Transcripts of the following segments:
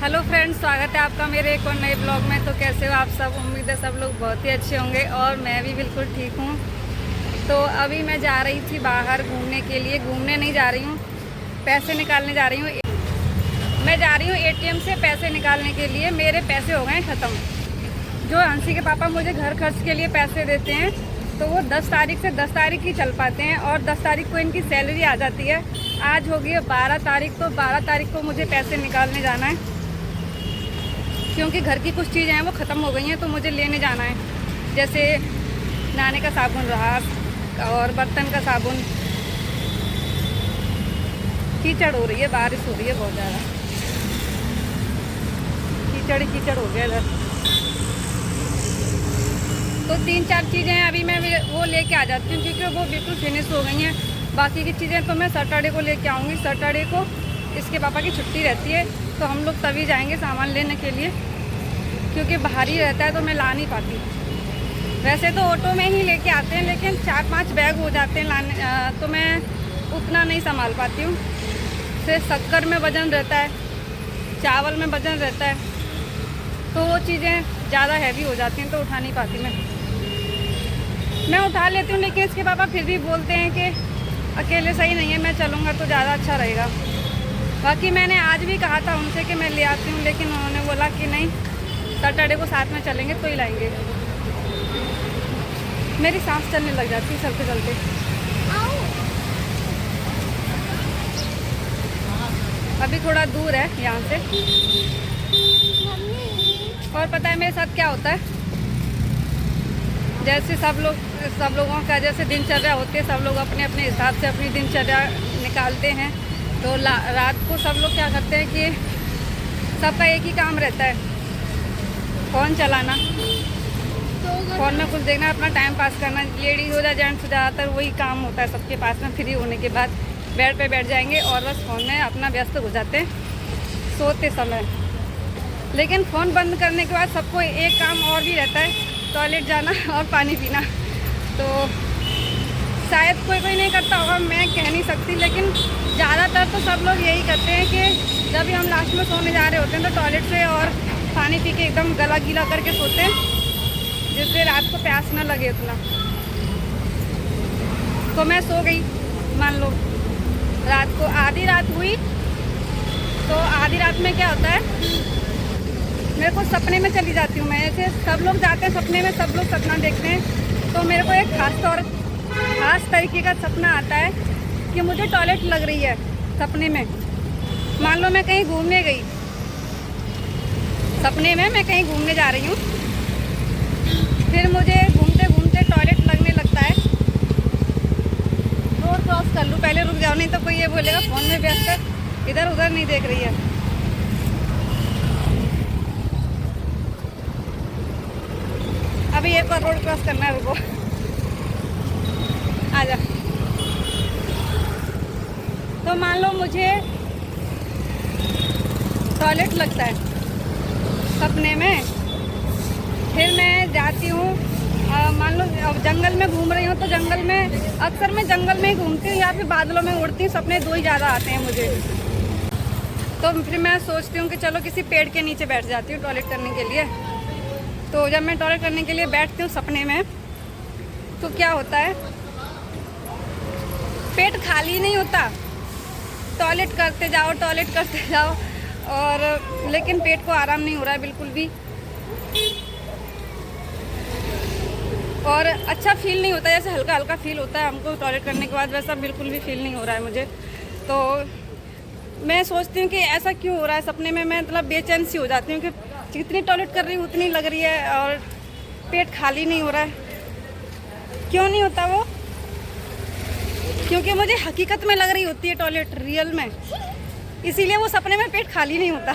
Hello friends, स्वागत है आपका मेरे एक और नए ब्लॉग में। तो कैसे हो आप सब? उम्मीद है सब लोग बहुत ही अच्छे होंगे और मैं भी बिल्कुल ठीक हूँ। तो अभी मैं जा रही थी बाहर घूमने के लिए। घूमने नहीं जा रही हूँ, पैसे निकालने जा रही हूँ। मैं जा रही हूँ एटीएम से पैसे निकालने के लिए। मेरे पैसे हो गए ख़त्म। जो हंसी के पापा मुझे घर खर्च के लिए पैसे देते हैं तो वो 10 तारीख से 10 तारीख ही चल पाते हैं और 10 तारीख को इनकी सैलरी आ जाती है। आज हो गई है 12 तारीख, तो 12 तारीख को मुझे पैसे निकालने जाना है क्योंकि घर की कुछ चीज़ें हैं वो ख़त्म हो गई हैं, तो मुझे लेने जाना है। जैसे नहाने का साबुन रहा और बर्तन का साबुन। कीचड़ हो रही है, बारिश हो रही है बहुत ज़्यादा। कीचड़ हो गया इधर। तो 3-4 चीज़ें अभी मैं वो लेके आ जाती हूँ क्योंकि वो बिल्कुल फिनिश हो गई हैं। बाकी की चीज़ें तो मैं सैटरडे को लेके आऊँगी। सैटरडे को इसके पापा की छुट्टी रहती है तो हम लोग तभी जाएंगे सामान लेने के लिए, क्योंकि भारी रहता है तो मैं ला नहीं पाती। वैसे तो ऑटो में ही लेके आते हैं लेकिन 4-5 बैग हो जाते हैं लाने, तो मैं उतना नहीं संभाल पाती हूँ। सिर्फ शक्कर में वज़न रहता है, चावल में वज़न रहता है, तो वो चीज़ें ज़्यादा हैवी हो जाती हैं तो उठा नहीं पाती मैं उठा लेती हूँ। लेकिन इसके पापा फिर भी बोलते हैं कि अकेले सही नहीं है, मैं चलूँगा तो ज़्यादा अच्छा रहेगा। बाकी मैंने आज भी कहा था उनसे कि मैं ले आती हूँ, लेकिन उन्होंने बोला कि नहीं, सैटरडे को साथ में चलेंगे तो ही लाएंगे। मेरी सांस चलने लग जाती है चलते चलते। अभी थोड़ा दूर है यहाँ से। और पता है मेरे साथ क्या होता है? जैसे सब लोगों का जैसे दिनचर्या होती है, सब लोग अपने अपने हिसाब से अपनी दिनचर्या निकालते हैं। तो रात को सब लोग क्या करते हैं कि सबका एक ही काम रहता है, फ़ोन चलाना, फ़ोन में कुछ देखना, अपना टाइम पास करना। लेडीज़ हो जाए जेंट्स हो, ज़्यादातर वही काम होता है सबके पास में। फ्री होने के बाद बेड पे बैठ जाएंगे और बस फ़ोन में अपना व्यस्त हो जाते हैं सोते समय। लेकिन फ़ोन बंद करने के बाद सबको एक काम और भी रहता है, टॉयलेट जाना और पानी पीना। तो शायद कोई नहीं करता होगा, मैं कह नहीं सकती, लेकिन ज़्यादातर तो सब लोग यही करते हैं कि जब भी हम लास्ट में सोने जा रहे होते हैं तो टॉयलेट से और पानी पी के एकदम गला गीला करके सोते हैं, जिससे रात को प्यास न लगे उतना। तो मैं सो गई, मान लो रात को आधी रात हुई, तो आधी रात में क्या होता है, मेरे को सपने में चली जाती हूँ मैं। ऐसे सब लोग जाते हैं सपने में, सब लोग सपना देखते हैं, तो मेरे को एक खास तरीके का सपना आता है कि मुझे टॉयलेट लग रही है सपने में। मान लो मैं कहीं घूमने गई, सपने में मैं कहीं घूमने जा रही हूँ, फिर मुझे घूमते घूमते टॉयलेट लगने लगता है। रोड क्रॉस कर लूँ, पहले रुक जाओ, नहीं तो कोई ये बोलेगा फ़ोन में व्यस्त है, इधर उधर नहीं देख रही है। अभी एक और रोड क्रॉस करना है, रुको, आजा। तो मान लो मुझे टॉयलेट लगता है सपने में, फिर मैं जाती हूँ। मान लो अब जंगल में घूम रही हूँ, तो जंगल में अक्सर मैं जंगल में ही घूमती हूँ या फिर बादलों में उड़ती हूँ। सपने दो ही ज़्यादा आते हैं मुझे। तो फिर मैं सोचती हूँ कि चलो किसी पेड़ के नीचे बैठ जाती हूँ टॉयलेट करने के लिए। तो जब मैं टॉयलेट करने के लिए बैठती हूँ सपने में, तो क्या होता है, पेट खाली नहीं होता, टॉयलेट करते जाओ और लेकिन पेट को आराम नहीं हो रहा है बिल्कुल भी, और अच्छा फील नहीं होता। जैसे हल्का हल्का फील होता है हमको टॉयलेट करने के बाद, वैसा बिल्कुल भी फील नहीं हो रहा है मुझे। तो मैं सोचती हूँ कि ऐसा क्यों हो रहा है सपने में। मैं मतलब बेचैन सी हो जाती हूँ कि जितनी टॉयलेट कर रही हूँ उतनी लग रही है और पेट खाली नहीं हो रहा है। क्यों नहीं होता वो? क्योंकि मुझे हकीकत में लग रही होती है टॉयलेट रियल में, इसीलिए वो सपने में पेट खाली नहीं होता।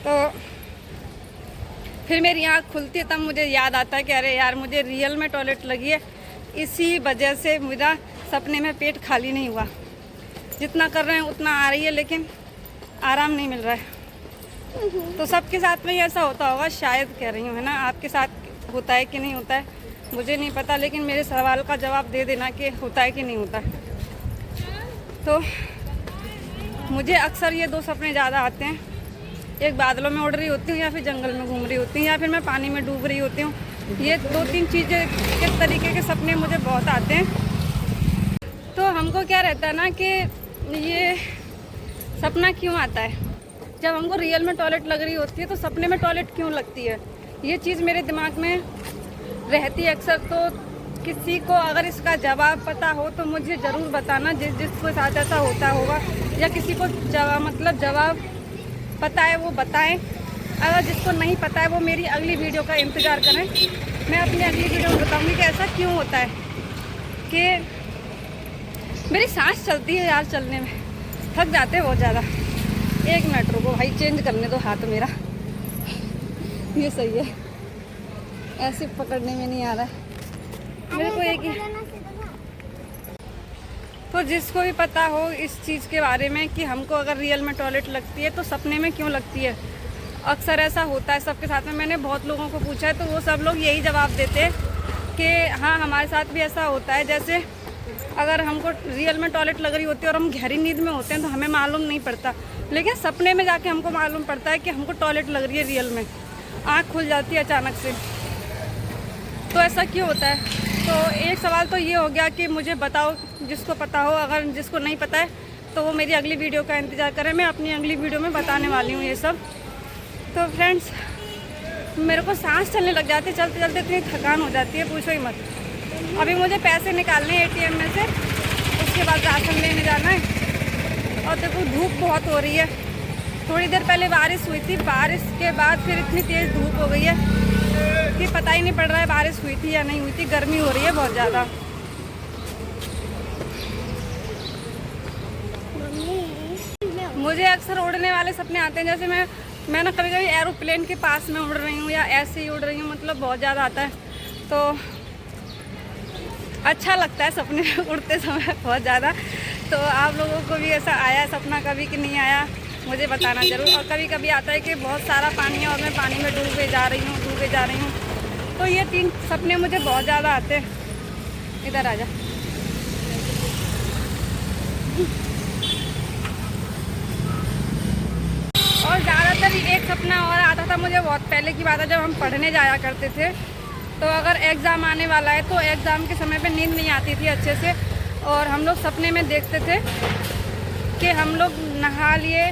तो फिर मेरी आँख खुलती है, तब मुझे याद आता है कि अरे यार, मुझे रियल में टॉयलेट लगी है, इसी वजह से मेरा सपने में पेट खाली नहीं हुआ। जितना कर रहे हैं उतना आ रही है लेकिन आराम नहीं मिल रहा है। तो सबके साथ में ही ऐसा होता होगा शायद, कह रही हूँ, है ना। आपके साथ होता है कि नहीं होता है मुझे नहीं पता, लेकिन मेरे सवाल का जवाब दे देना कि होता है कि नहीं होता है। तो मुझे अक्सर ये दो सपने ज़्यादा आते हैं एक बादलों में उड़ रही होती हूँ, या फिर जंगल में घूम रही होती हूँ, या फिर मैं पानी में डूब रही होती हूँ। ये 2-3 चीज़ें के तरीके के सपने मुझे बहुत आते हैं। तो हमको क्या रहता है ना कि ये सपना क्यों आता है, जब हमको रियल में टॉयलेट लग रही होती है तो सपने में टॉयलेट क्यों लगती है, ये चीज़ मेरे दिमाग में रहती है अक्सर। तो किसी को अगर इसका जवाब पता हो तो मुझे ज़रूर बताना, जिसको साथ ऐसा होता होगा, या किसी को जवाब पता है वो बताएं। अगर जिसको नहीं पता है वो मेरी अगली वीडियो का इंतज़ार करें। मैं अपनी अगली वीडियो में बताऊंगी कि ऐसा क्यों होता है कि मेरी सांस चलती है यार, चलने में थक जाते हैं बहुत ज़्यादा। 1 मिनट रुको भाई, चेंज करने दो हाथ मेरा। ये सही है, ऐसे पकड़ने में नहीं आ रहा है मेरे को एक ही। तो जिसको भी पता हो इस चीज़ के बारे में कि हमको अगर रियल में टॉयलेट लगती है तो सपने में क्यों लगती है, अक्सर ऐसा होता है सबके साथ में। मैंने बहुत लोगों को पूछा है तो वो सब लोग यही जवाब देते हैं कि हाँ हमारे साथ भी ऐसा होता है। जैसे अगर हमको रियल में टॉयलेट लग रही होती है और हम गहरी नींद में होते हैं तो हमें मालूम नहीं पड़ता, लेकिन सपने में जाके हमको मालूम पड़ता है कि हमको टॉयलेट लग रही है रियल में। आँख खुल जाती है अचानक से। तो ऐसा क्यों होता है? तो एक सवाल तो ये हो गया कि मुझे बताओ, जिसको पता हो। अगर जिसको नहीं पता है तो वो मेरी अगली वीडियो का इंतज़ार करें, मैं अपनी अगली वीडियो में बताने वाली हूँ ये सब। तो फ्रेंड्स, मेरे को सांस चलने लग जाती है, चलते चलते इतनी थकान हो जाती है पूछो ही मत। अभी मुझे पैसे निकालने हैं ATM में से, उसके बाद राशन लेने जाना है। और देखो धूप बहुत हो रही है। थोड़ी देर पहले बारिश हुई थी, बारिश के बाद फिर इतनी तेज़ धूप हो गई है कि पता ही नहीं पड़ रहा है बारिश हुई थी या नहीं हुई थी। गर्मी हो रही है बहुत ज़्यादा। मुझे अक्सर उड़ने वाले सपने आते हैं। जैसे मैं ना कभी कभी एरोप्लेन के पास में उड़ रही हूँ या ऐसे ही उड़ रही हूँ, मतलब बहुत ज़्यादा आता है। तो अच्छा लगता है सपने में उड़ते समय बहुत ज़्यादा। तो आप लोगों को भी ऐसा आया है सपना कभी कि नहीं आया, मुझे बताना ज़रूर। और कभी कभी आता है कि बहुत सारा पानी है और मैं पानी में डूबे जा रही हूँ। तो ये 3 सपने मुझे बहुत ज़्यादा आते हैं। इधर आ जा। और ज़्यादातर एक सपना और आता था मुझे, बहुत पहले की बात है, जब हम पढ़ने जाया करते थे। तो अगर एग्ज़ाम आने वाला है तो एग्ज़ाम के समय पे नींद नहीं आती थी अच्छे से, और हम लोग सपने में देखते थे कि हम लोग नहा लिए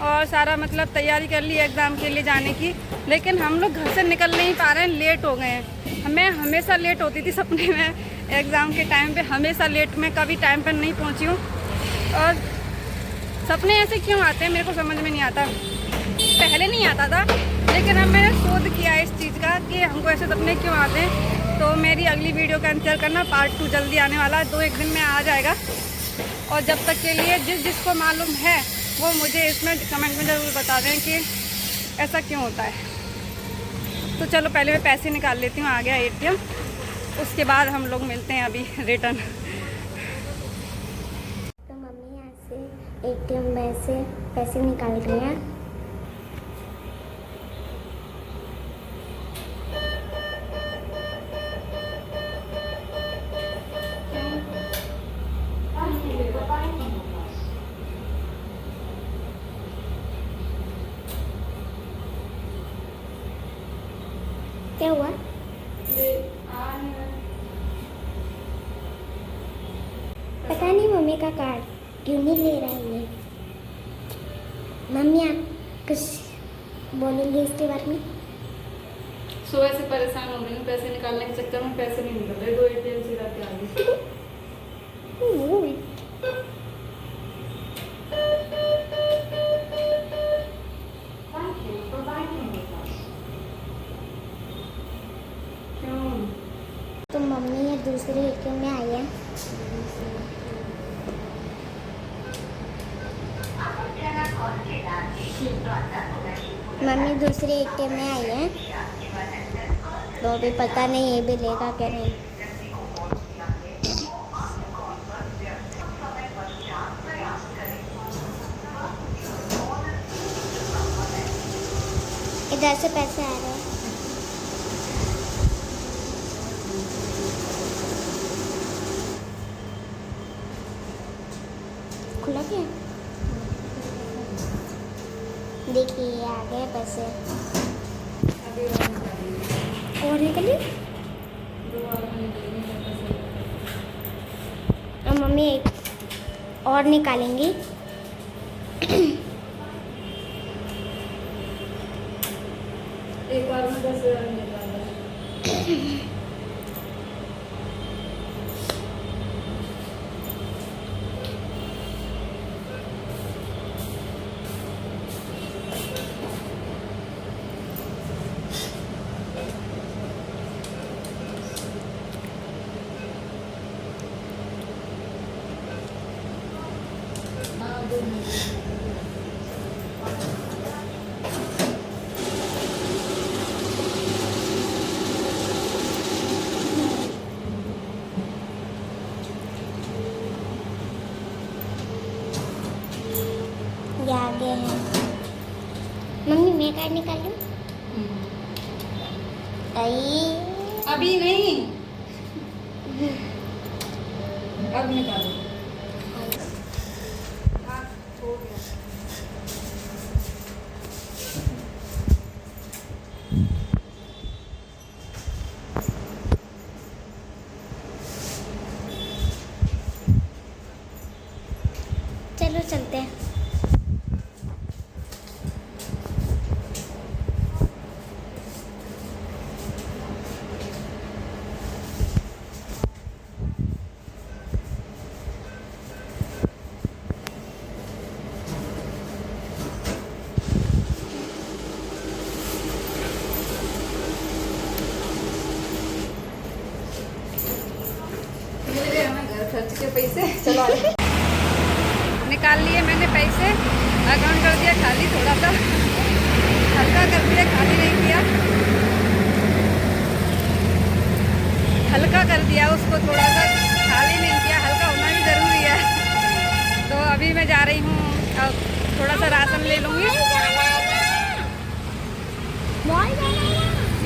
और सारा मतलब तैयारी कर ली एग्ज़ाम के लिए जाने की, लेकिन हम लोग घर से निकल नहीं पा रहे हैं, लेट हो गए हैं। मैं हमेशा लेट होती थी सपने में एग्ज़ाम के टाइम पे, हमेशा लेट। मैं कभी टाइम पर नहीं पहुंची हूँ। और सपने ऐसे क्यों आते हैं मेरे को समझ में नहीं आता। पहले नहीं आता था, लेकिन अब मैंने शोध किया इस चीज़ का कि हमको ऐसे सपने क्यों आते हैं। तो मेरी अगली वीडियो का इंतज़ार करना, पार्ट 2 जल्दी आने वाला है, 2-1 दिन में आ जाएगा। और जब तक के लिए जिसको मालूम है वो मुझे इसमें कमेंट में ज़रूर बता दें कि ऐसा क्यों होता है। तो चलो पहले मैं पैसे निकाल लेती हूँ, आ गया ATM, उसके बाद हम लोग मिलते हैं अभी रिटर्न। तो मम्मी यहाँ से ATM में से पैसे निकाल रही हैं। क्या हुआ? पता नहीं मम्मी का कार्ड क्यों नहीं ले रहा है ये। मम्मी आप कुछ बोलेंगे इसके बारे में? सुबह से परेशान हो गई हूँ, पैसे निकालने के चक्कर में पैसे नहीं निकल रहे। 2 ATM से जाके आ गई। तो मम्मी ये दूसरे ATM में आई है। मम्मी दूसरे ATM में आई है, तो अभी पता नहीं ये भी लेगा क्या नहीं। इधर से पैसे आ रहे हैं। खुला क्या? देखिए आ गए पैसे। और निकली और मम्मी एक और निकालेंगी। एक बार में 10,000 निकाला। ये आगे है। मम्मी मैं कार्ड निकालूं? आई अभी नहीं, अब निकालो। हाँ, हो गया। चलो चलते हैं। मिल गए हमें घर खर्च के पैसे। चलो निकाल लिए मैंने पैसे, अकाउंट कर दिया खाली, थोड़ा सा हल्का कर दिया, खाली नहीं किया, हल्का कर दिया उसको, थोड़ा सा खाली नहीं किया, हल्का होना भी ज़रूरी है। तो अभी मैं जा रही हूँ, अब थोड़ा सा राशन ले लूँगी।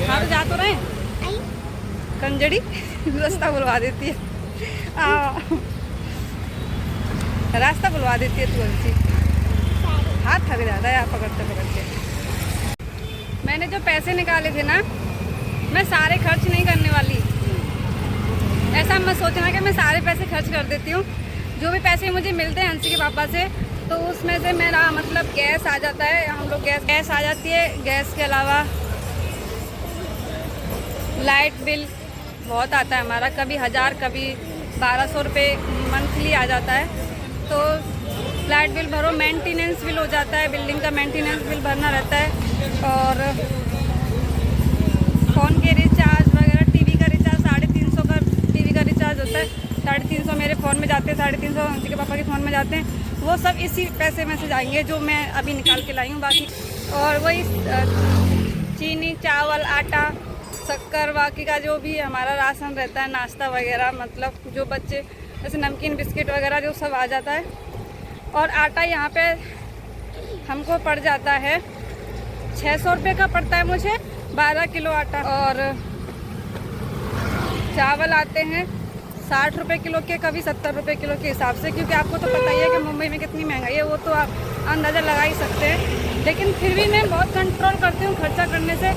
हाँ तो जा तो रहे कंजड़ी रास्ता बुलवा देती है, रास्ता बुलवा देती है तुलसी, हाथ थक जाता है पकड़ते पकड़ते। मैंने जो पैसे निकाले थे ना, मैं सारे खर्च नहीं करने वाली। ऐसा मत सोचना कि मैं सारे पैसे खर्च कर देती हूँ। जो भी पैसे मुझे मिलते हैं हंसी के पापा से, तो उसमें से मेरा मतलब गैस आ जाता है, हम लोग गैस आ जाती है। गैस के अलावा लाइट बिल बहुत आता है हमारा, कभी 1000 कभी 1200 रुपये मंथली आ जाता है। तो लाइट बिल भरो, मेंटेनेंस बिल हो जाता है, बिल्डिंग का मेंटेनेंस बिल भरना रहता है, और फ़ोन के रिचार्ज वगैरह, टीवी का रिचार्ज 350 का टीवी का रिचार्ज होता है, 350 मेरे फ़ोन में जाते हैं, 350 हंसी के पापा के फ़ोन में जाते हैं। वो सब इसी पैसे में से जाएंगे जो मैं अभी निकाल के लाई हूँ। बाकी और वही चीनी, चावल, आटा, शक्कर, बाकी का जो भी हमारा राशन रहता है, नाश्ता वगैरह, मतलब जो बच्चे जैसे नमकीन, बिस्किट वगैरह जो सब आ जाता है। और आटा यहाँ पे हमको पड़ जाता है 600 रुपये का पड़ता है मुझे, 12 किलो आटा। और चावल आते हैं 60 रुपये किलो के, कभी 70 रुपये किलो के हिसाब से, क्योंकि आपको तो पता ही है कि मुंबई में कितनी महंगाई है, वो तो आप अंदाज़ा लगा ही सकते हैं। लेकिन फिर भी मैं बहुत कंट्रोल करती हूँ खर्चा करने से,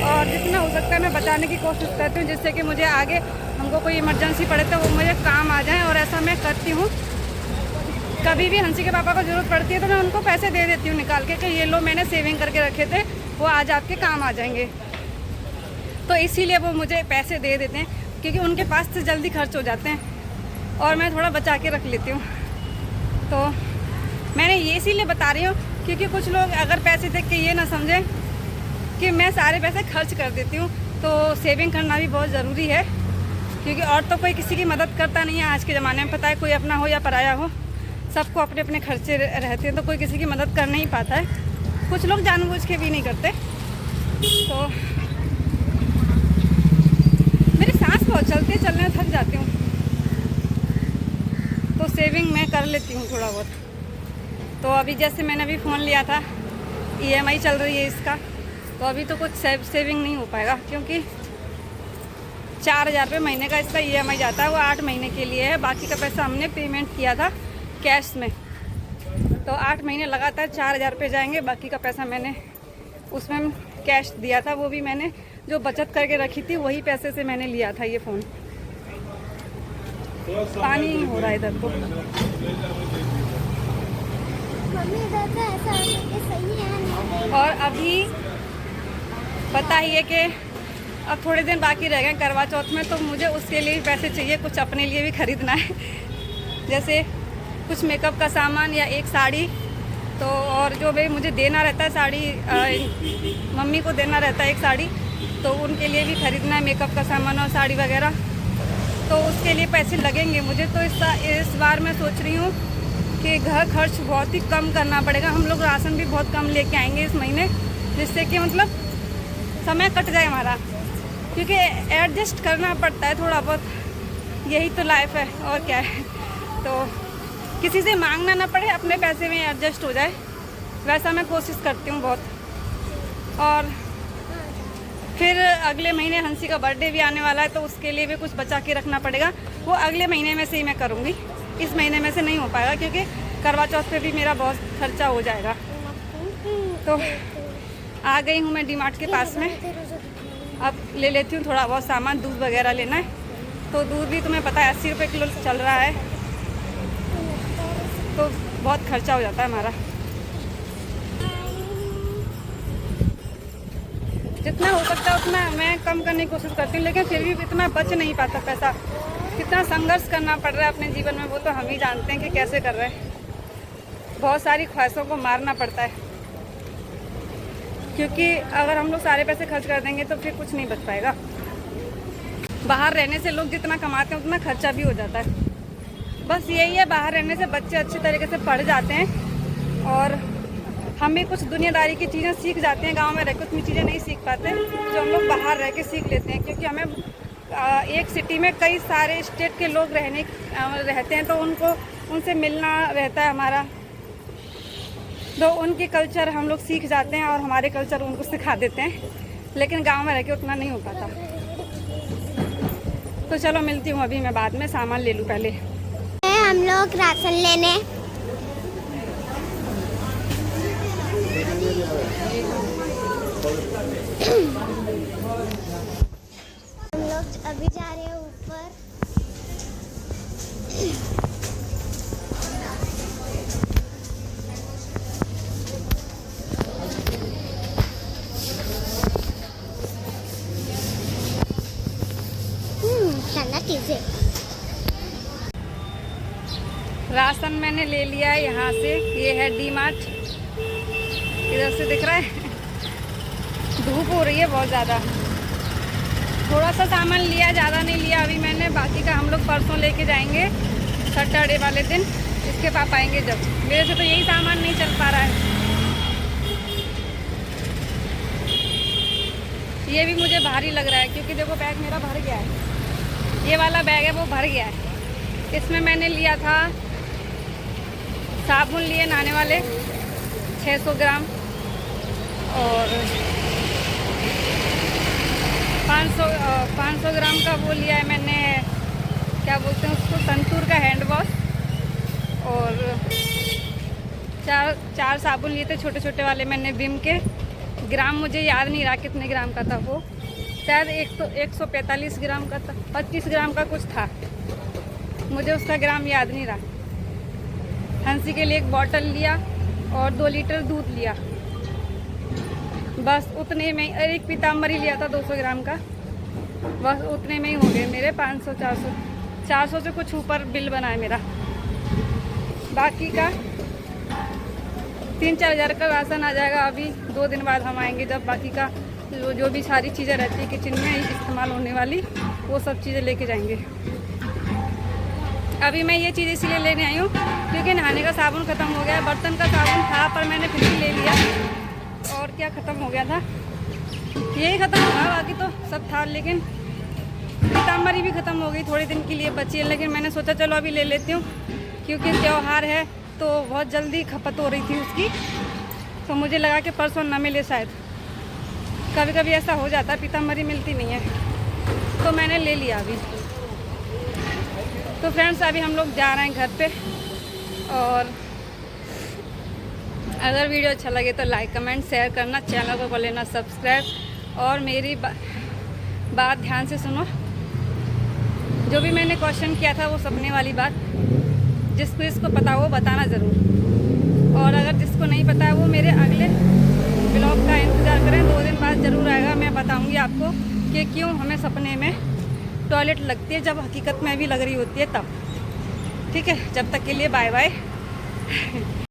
और जितना हो सकता है मैं बचाने की कोशिश करती हूँ, जिससे कि मुझे आगे हमको कोई इमरजेंसी पड़े तो वो मुझे काम आ जाए। और ऐसा मैं करती हूँ। कभी भी हंसी के पापा को ज़रूरत पड़ती है तो मैं उनको पैसे दे देती हूँ निकाल के, कि ये लो मैंने सेविंग करके रखे थे, वो आज आपके काम आ जाएंगे। तो इसीलिए वो मुझे पैसे दे देते हैं, क्योंकि उनके पास से जल्दी खर्च हो जाते हैं और मैं थोड़ा बचा के रख लेती हूँ। तो मैंने ये इसीलिए बता रही हूँ क्योंकि कुछ लोग अगर पैसे देख के ये ना समझें कि मैं सारे पैसे खर्च कर देती हूँ, तो सेविंग करना भी बहुत ज़रूरी है। क्योंकि और तो कोई किसी की मदद करता नहीं है आज के ज़माने में, पता है, कोई अपना हो या पराया हो, सबको अपने अपने खर्चे रहते हैं, तो कोई किसी की मदद कर नहीं पाता है। कुछ लोग जानबूझ के भी नहीं करते। तो मेरी सांस बहुत चलती है, चलने में थक जाती हूँ, तो सेविंग मैं कर लेती हूँ थोड़ा बहुत। तो अभी जैसे मैंने अभी फ़ोन लिया था, EMI चल रही है इसका, तो अभी तो कुछ सेविंग नहीं हो पाएगा, क्योंकि 4000 रुपये महीने का इसका EMI जाता है। वो 8 महीने के लिए है, बाकी का पैसा हमने पेमेंट किया था कैश में, तो 8 महीने लगातार 4000 रुपये जाएंगे, बाकी का पैसा मैंने उसमें कैश दिया था, वो भी मैंने जो बचत करके रखी थी वही पैसे से मैंने लिया था ये फ़ोन। पानी हो रहा है इधर तो। मम्मी इधर तो ऐसा होता है सही है नहीं। और अभी पता ही है कि अब थोड़े दिन बाकी रह गए करवा चौथ में, तो मुझे उसके लिए भी पैसे चाहिए, कुछ अपने लिए भी ख़रीदना है। जैसे कुछ मेकअप का सामान या एक साड़ी, तो और जो भाई मुझे देना रहता है साड़ी, मम्मी को देना रहता है एक साड़ी, तो उनके लिए भी ख़रीदना है मेकअप का सामान और साड़ी वगैरह, तो उसके लिए पैसे लगेंगे मुझे। तो इस बार मैं सोच रही हूँ कि घर खर्च बहुत ही कम करना पड़ेगा। हम लोग राशन भी बहुत कम लेके आएंगे इस महीने, जिससे कि मतलब समय कट जाए हमारा, क्योंकि एडजस्ट करना पड़ता है थोड़ा बहुत, यही तो लाइफ है और क्या है। तो किसी से मांगना ना पड़े, अपने पैसे में एडजस्ट हो जाए, वैसा मैं कोशिश करती हूँ बहुत। और फिर अगले महीने हंसी का बर्थडे भी आने वाला है, तो उसके लिए भी कुछ बचा के रखना पड़ेगा। वो अगले महीने में से ही मैं करूँगी, इस महीने में से नहीं हो पाएगा, क्योंकि करवा चौथ पे भी मेरा बहुत खर्चा हो जाएगा। तो आ गई हूँ मैं डी-मार्ट के पास में, अब ले लेती हूँ थोड़ा बहुत सामान। दूध वगैरह लेना है, तो दूध भी तुम्हें पता है 80 रुपये किलो चल रहा है, तो बहुत खर्चा हो जाता है हमारा। जितना हो सकता है उतना मैं कम करने की कोशिश करती हूँ, लेकिन फिर भी इतना बच नहीं पाता पैसा। कितना संघर्ष करना पड़ रहा है अपने जीवन में, वो तो हम ही जानते हैं कि कैसे कर रहे हैं। बहुत सारी ख्वाहिशों को मारना पड़ता है, क्योंकि अगर हम लोग सारे पैसे खर्च कर देंगे तो फिर कुछ नहीं बच पाएगा। बाहर रहने से लोग जितना कमाते हैं उतना खर्चा भी हो जाता है। बस यही है, बाहर रहने से बच्चे अच्छी तरीके से पढ़ जाते हैं और हम भी कुछ दुनियादारी की चीज़ें सीख जाते हैं। गांव में रह के उतनी चीज़ें नहीं सीख पाते जो हम लोग बाहर रह के सीख लेते हैं, क्योंकि हमें एक सिटी में कई सारे स्टेट के लोग रहते हैं, तो उनसे मिलना रहता है हमारा, तो उनके कल्चर हम लोग सीख जाते हैं और हमारे कल्चर उनको सिखा देते हैं। लेकिन गांव में रह के उतना नहीं हो पाता। तो चलो मिलती हूँ अभी मैं, बाद में सामान ले लूँ पहले। हम लोग राशन लेने हम लोग अभी जा रहे हैं ऊपर। ठंडा चीजें। राशन मैंने ले लिया है यहाँ से, ये है डी-मार्ट, इधर से दिख रहा है। धूप हो रही है बहुत ज़्यादा, थोड़ा सा सामान लिया, ज़्यादा नहीं लिया अभी मैंने। बाकी का हम लोग परसों लेके जाएंगे, सैटरडे वाले दिन, इसके पापा आएंगे जब। मेरे से तो यही सामान नहीं चल पा रहा है। ये भी मुझे भारी लग रहा है, क्योंकि देखो बैग मेरा भर गया है, ये वाला बैग है वो भर गया है। इसमें मैंने लिया था साबुन, लिए नहाने वाले 600 ग्राम, और 500 ग्राम का वो लिया है मैंने, क्या बोलते हैं उसको, संतूर का हैंड वॉश, और चार साबुन लिए थे छोटे छोटे वाले मैंने विम के। ग्राम मुझे याद नहीं रहा कितने ग्राम का था वो, शायद 145 ग्राम का था, 25 ग्राम का कुछ था, मुझे उसका ग्राम याद नहीं रहा। हंसी के लिए एक बॉटल लिया और 2 लीटर दूध लिया, बस उतने में। एक पीताम्बरी लिया था 200 ग्राम का, बस उतने में ही हो गए मेरे 500 400 से कुछ ऊपर बिल बना है मेरा। बाकी का 3-4 हज़ार का राशन आ जाएगा। अभी 2 दिन बाद हम आएंगे, जब बाकी का जो भी सारी चीज़ें रहती है किचन में इस्तेमाल होने वाली, वो सब चीज़ें लेके जाएंगे। अभी मैं ये चीज़ इसलिए लेने आई हूँ क्योंकि नहाने का साबुन ख़त्म हो गया है। बर्तन का साबुन था पर मैंने फिर भी ले लिया। और क्या ख़त्म हो गया था, यही ख़त्म हुआ, बाकी तो सब था। लेकिन पीताम्बरी भी ख़त्म हो गई, थोड़े दिन के लिए बची है, लेकिन मैंने सोचा चलो अभी ले लेती हूँ, क्योंकि त्यौहार है तो बहुत जल्दी खपत हो रही थी उसकी, तो मुझे लगा कि परसों ना मिले शायद। कभी कभी ऐसा हो जाता है, पीताम्बरी मिलती नहीं है, तो मैंने ले लिया अभी। तो फ्रेंड्स अभी हम लोग जा रहे हैं घर पे, और अगर वीडियो अच्छा लगे तो लाइक कमेंट शेयर करना, चैनल को कर लेना सब्सक्राइब। और मेरी बात ध्यान से सुनो, जो भी मैंने क्वेश्चन किया था वो सपने वाली बात, जिसको इसको पता हो बताना ज़रूर। और अगर जिसको नहीं पता है वो मेरे अगले ब्लॉग का इंतज़ार करें, 2 दिन बाद ज़रूर आएगा। मैं बताऊंगी आपको कि क्यों हमें सपने में टॉयलेट लगती है, जब हकीकत में भी लग रही होती है तब। ठीक है, जब तक के लिए बाय बाय।